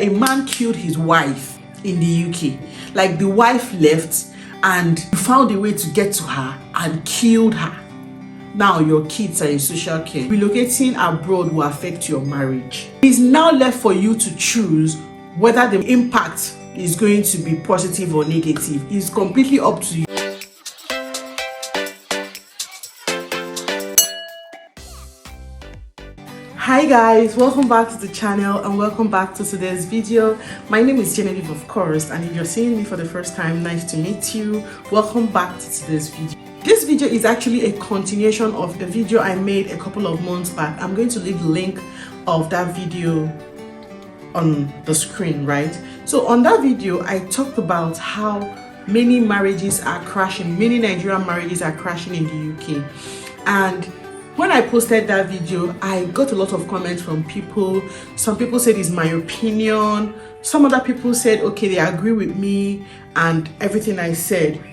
A man killed his wife in the UK. Like, the wife left and found a way to get to her and killed her. Now your kids are in social care. Relocating abroad will affect your marriage. It's now left for you to choose whether the impact is going to be positive or negative. It's completely up to you. Hi guys, welcome back to the channel and welcome back to today's video. My name is Genevieve, of course, and if you're seeing me for the first time, nice to meet you. Welcome back to today's video. This video is actually a continuation of a video I made a couple of months back. I'm going to leave the link of that video on the screen, right? So on that video, I talked about how many marriages are crashing, many Nigerian marriages are crashing in the UK. And when I posted that video, I got a lot of comments from people. Some people said it's my opinion. Some other people said, okay, they agree with me and everything I said.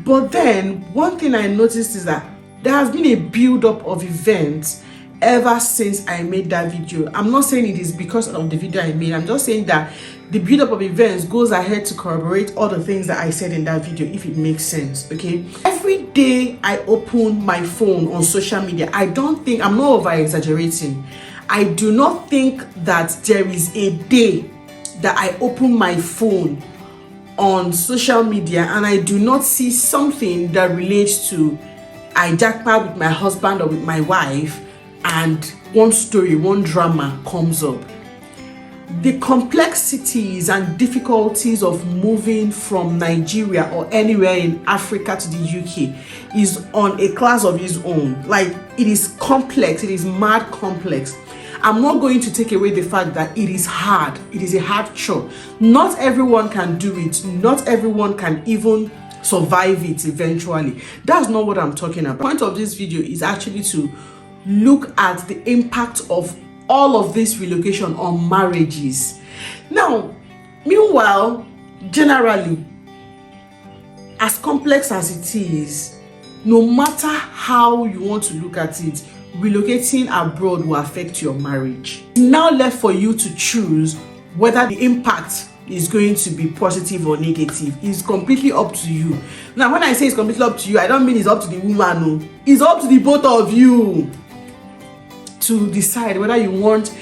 But then one thing I noticed is that there has been a build-up of events ever since I made that video. I'm not saying it is because of the video I made. I'm just saying that the build-up of events goes ahead to corroborate all the things that I said in that video, if it makes sense, okay? Every day I open my phone on social media, I'm not over-exaggerating. I do not think that there is a day that I open my phone on social media and I do not see something that relates to I jackpot with my husband or with my wife and one story, one drama comes up. The complexities and difficulties of moving from Nigeria or anywhere in Africa to the UK is on a class of its own. Like, it is complex, it is mad complex. I'm not going to take away the fact that it is hard. It is a hard chore. Not everyone can do it. Not everyone can even survive it eventually. That's not what I'm talking about. The point of this video is actually to look at the impact of all of this relocation on marriages. Now, meanwhile, generally, as complex as it is, no matter how you want to look at it, relocating abroad will affect your marriage. It's now left for you to choose whether the impact is going to be positive or negative. It's completely up to you. Now, when I say it's completely up to you, I don't mean it's up to the woman. No. It's up to the both of you to decide whether you want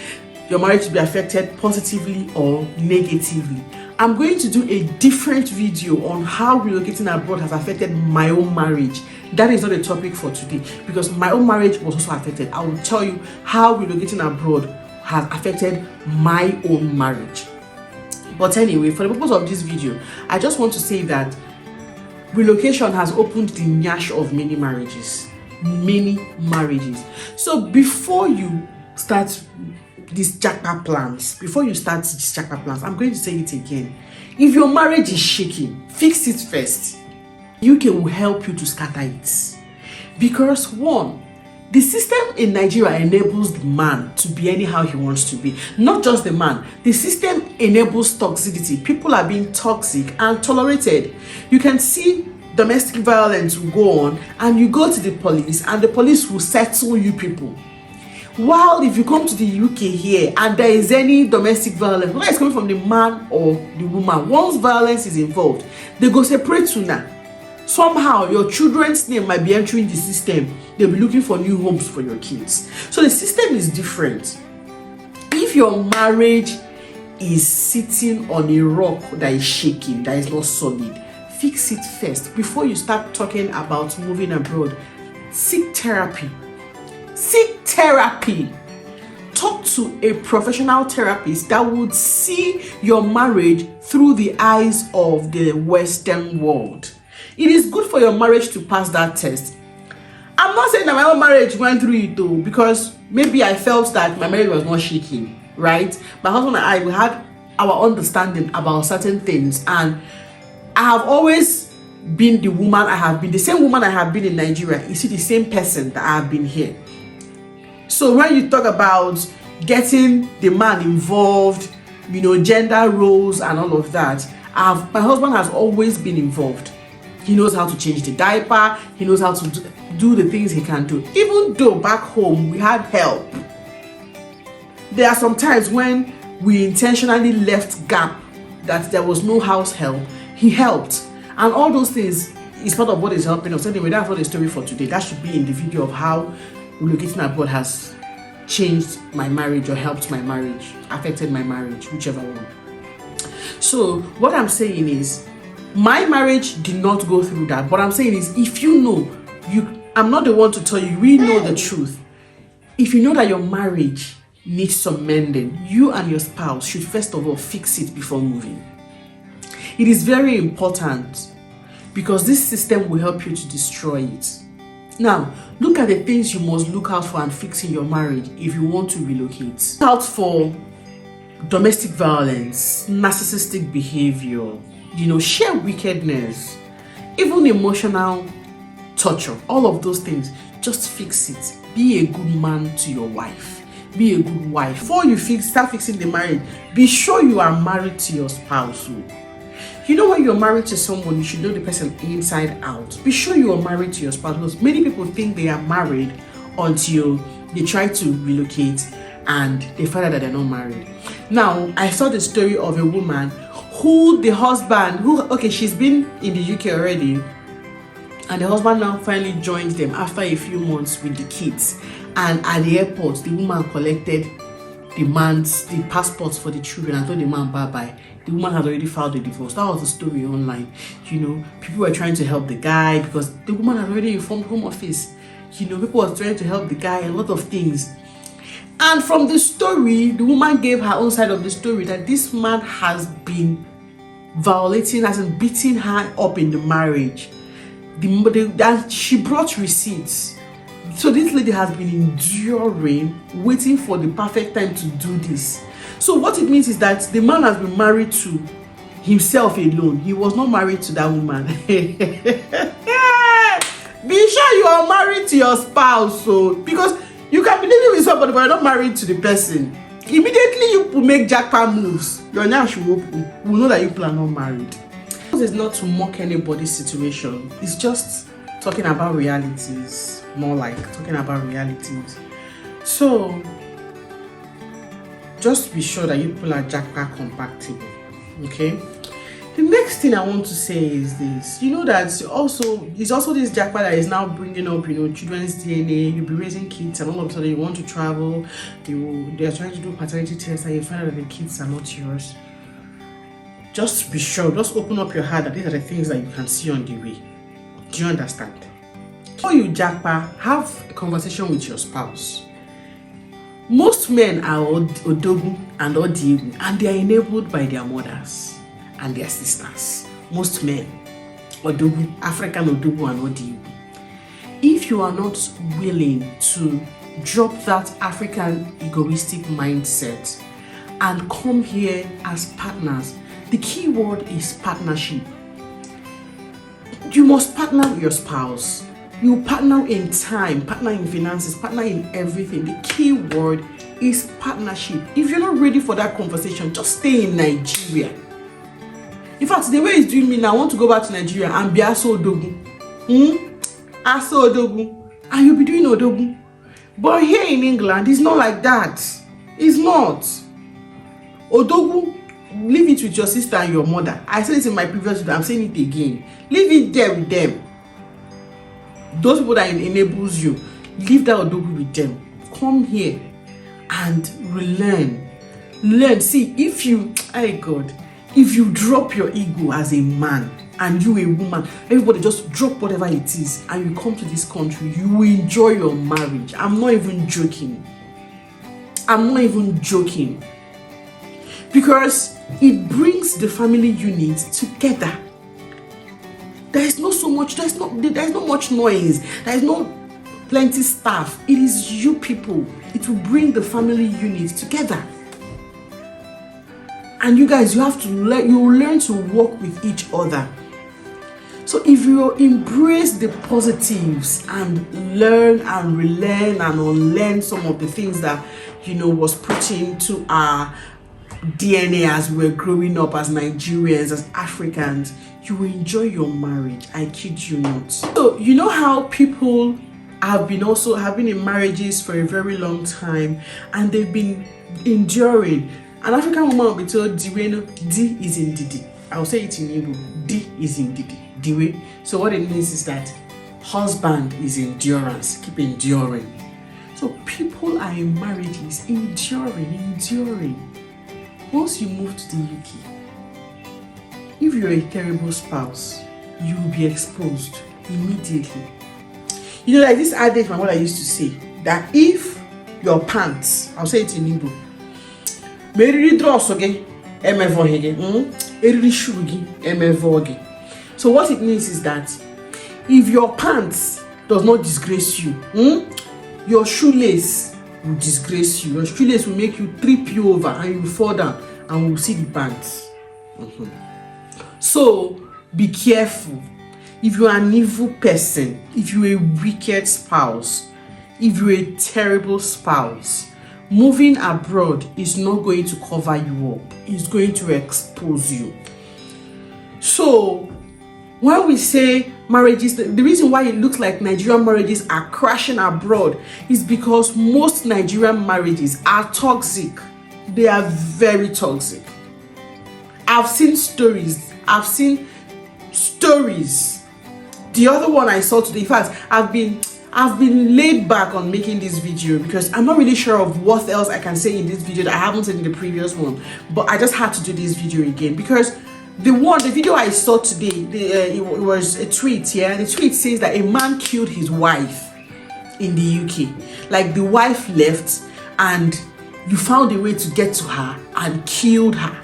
your marriage to be affected positively or negatively. I'm going to do a different video on how relocating abroad has affected my own marriage. That is not a topic for today because my own marriage was also affected. I will tell you how relocating abroad has affected my own marriage. But anyway, for the purpose of this video, I just want to say that relocation has opened the nyash of many marriages. So before you start these jackpot plans, I'm going to say it again. If your marriage is shaking, fix it first. UK will help you to scatter it. Because one, the system in Nigeria enables the man to be anyhow he wants to be. Not just the man. The system enables toxicity. People are being toxic and tolerated. You can see domestic violence will go on and you go to the police and the police will settle you people. While if you come to the UK here and there is any domestic violence, whether it's coming from the man or the woman, once violence is involved, they go separate you now. Somehow your children's name might be entering the system. They'll be looking for new homes for your kids. So the system is different. If your marriage is sitting on a rock that is shaking, that is not solid, fix it first before you start talking about moving abroad. Seek therapy. Seek therapy. Talk to a professional therapist that would see your marriage through the eyes of the Western world. It is good for your marriage to pass that test. I'm not saying that my own marriage went through it though, because maybe I felt that my marriage was not shaking, right? My husband and I, we had our understanding about certain things, and I have always been the woman I have been, the same woman I have been in Nigeria. You see, the same person that I have been here. So when you talk about getting the man involved, you know, gender roles and all of that, my husband has always been involved. He knows how to change the diaper. He knows how to do the things he can do. Even though back home we had help, there are some times when we intentionally left gap, that there was no house help, he helped. And all those things is part of what is helping us. Anyway, that's not the story for today. That should be in the video of how relocating abroad has changed my marriage or helped my marriage, affected my marriage, whichever one. So what I'm saying is, my marriage did not go through that. But I'm saying is, if you know, I'm not the one to tell you, we know the truth. If you know that your marriage needs some mending, you and your spouse should first of all fix it before moving. It is very important, because this system will help you to destroy it. Now, look at the things you must look out for and fix in your marriage if you want to relocate. Look out for domestic violence, narcissistic behavior, sheer wickedness, even emotional torture, all of those things. Just fix it. Be a good man to your wife. Be a good wife. Before you start fixing the marriage, be sure you are married to your spouse. When you're married to someone, you should know the person inside out. Be sure you are married to your spouse, because many people think they are married until they try to relocate and they find out that they're not married. Now, I saw the story of a woman who the husband, she's been in the UK already, and the husband now finally joins them after a few months with the kids. And at the airport, the woman collected the passports for the children and told the man bye-bye. The woman had already filed a divorce. That was the story online. People were trying to help the guy because the woman had already informed Home Office. People were trying to help the guy, a lot of things. And from the story, the woman gave her own side of the story, that this man has been violating, has been beating her up in the marriage. That she brought receipts. So this lady has been enduring, waiting for the perfect time to do this. So what it means is that the man has been married to himself alone. He was not married to that woman. Be sure you are married to your spouse, because you can be living with somebody but you're not married to the person. Immediately you make jackpot moves, your name should open. We know that you are not married. It's not to mock anybody's situation. It's just talking about realities, more like talking about realities. So just be sure that you people are jackpot compatible. Okay. The next thing I want to say is this. That it's also this jackpot that is now bringing up, children's DNA. You'll be raising kids, and all of a sudden you want to travel. They're trying to do paternity tests, and you find out that the kids are not yours. Just be sure. Just open up your heart that these are the things that you can see on the way. Do you understand? Before you jackpot, have a conversation with your spouse. Most men are odogu and odiegu, and they are enabled by their mothers and their sisters. Most men, odogu, African odogu and odiegu. If you are not willing to drop that African egoistic mindset and come here as partners, the key word is partnership. You must partner with your spouse. You partner in time, partner in finances, partner in everything. The key word is partnership. If you're not ready for that conversation, just stay in Nigeria. In fact, the way it's doing me now, I want to go back to Nigeria and be Aso Odogu. Aso Odogu. And you'll be doing Odogu. But here in England, it's not like that. It's not. Odogu, leave it with your sister and your mother. I said it in my previous video, I'm saying it again. Leave it there with them. Those people that enables you, leave that Odogu with them. Come here and relearn. Learn. See, if you drop your ego as a man and you a woman, everybody just drop whatever it is and you come to this country, you will enjoy your marriage. I'm not even joking. Because it brings the family unit together. There's not much noise. There's no plenty staff. It is you people. It will bring the family unit together. And you guys, you will learn to work with each other. So if you embrace the positives and learn and relearn and unlearn some of the things that was put into our DNA as we were growing up as Nigerians, as Africans, you will enjoy your marriage. I kid you not. So you know how people have been in marriages for a very long time and they've been enduring. An African woman will be told Diwe, D is in Didi. I'll say it in Igbo. D is in Didi. Diwe. So what it means is that husband is endurance. Keep enduring. So people are in marriages enduring. Once you move to the UK, if you're a terrible spouse, you will be exposed immediately. You know, like this adage my mother used to say, that if your pants, I'll say it in Igbo, so what it means is that if your pants does not disgrace you, your shoelace will disgrace you. Your shoelace will make you trip you over and you will fall down and we'll see the pants. So be careful. If you're an evil person, if you're a wicked spouse, if you're a terrible spouse, moving abroad is not going to cover you up. It's going to expose you. So when we say marriages, the reason why it looks like Nigerian marriages are crashing abroad is because most Nigerian marriages are toxic. They are very toxic. I've seen stories. The other one I saw today, in fact, I've been laid back on making this video because I'm not really sure of what else I can say in this video that I haven't said in the previous one. But I just had to do this video again because the video I saw today, it was a tweet. Yeah, the tweet says that a man killed his wife in the UK. Like the wife left and you found a way to get to her and killed her.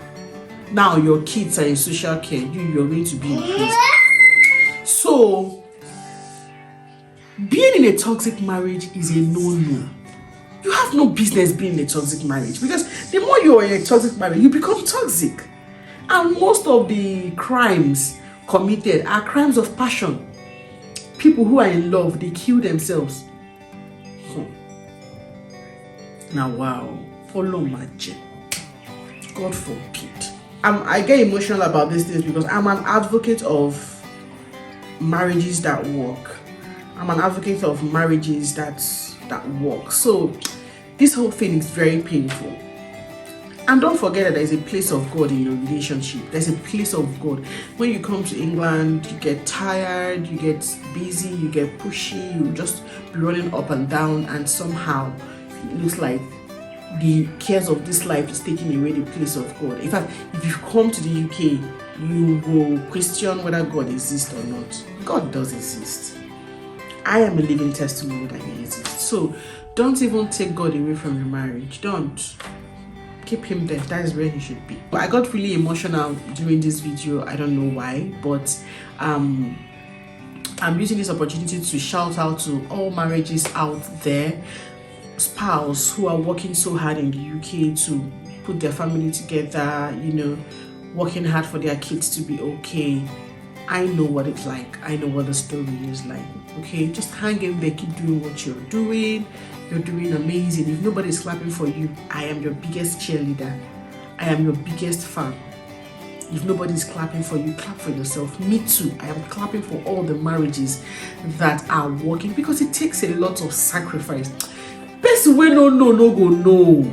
Now your kids are in social care. You're going to be in prison. So being in a toxic marriage is a no-no. You have no business being in a toxic marriage because the more you are in a toxic marriage, you become toxic. And most of the crimes committed are crimes of passion. People who are in love, they kill themselves. Now, wow. Follow my jet. God forbid. I get emotional about these things because I'm an advocate of marriages that work. I'm an advocate of marriages that work. So this whole thing is very painful. And don't forget that there's a place of God in your relationship. There's a place of God. When you come to England, you get tired, you get busy, you get pushy, you just be running up and down, and somehow it looks like the cares of this life is taking away the place of God. In fact, if you come to the UK, you will question whether God exists or not. God does exist. I am a living testimony that He exists. So don't even take God away from your marriage. Don't. Keep Him there. That is where He should be. I got really emotional during this video. I don't know why, but I'm using this opportunity to shout out to all marriages out there, spouse who are working so hard in the UK to put their family together, you know, working hard for their kids to be okay. I know what it's like. I know what the story is like. Okay, just hang in there, keep doing what you're doing. You're doing amazing. If nobody's clapping for you, I am your biggest cheerleader. I am your biggest fan. If nobody's clapping for you, clap for yourself. Me too. I am clapping for all the marriages that are working because it takes a lot of sacrifice. Best way no go no.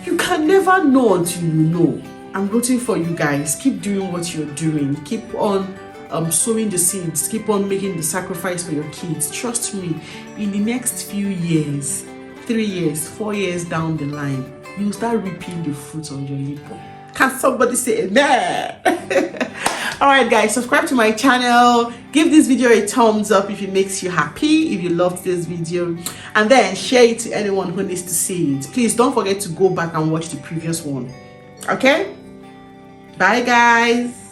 You can never know until you know. I'm rooting for you guys. Keep doing what you're doing. Keep on sowing the seeds. Keep on making the sacrifice for your kids. Trust me, in the next few years, 3 years, 4 years down the line, you'll start reaping the fruits of your labor. Can somebody say amen? Alright guys, subscribe to my channel. Give this video a thumbs up if it makes you happy, if you loved this video, and then share it to anyone who needs to see it. Please don't forget to go back and watch the previous one. Okay? Bye guys.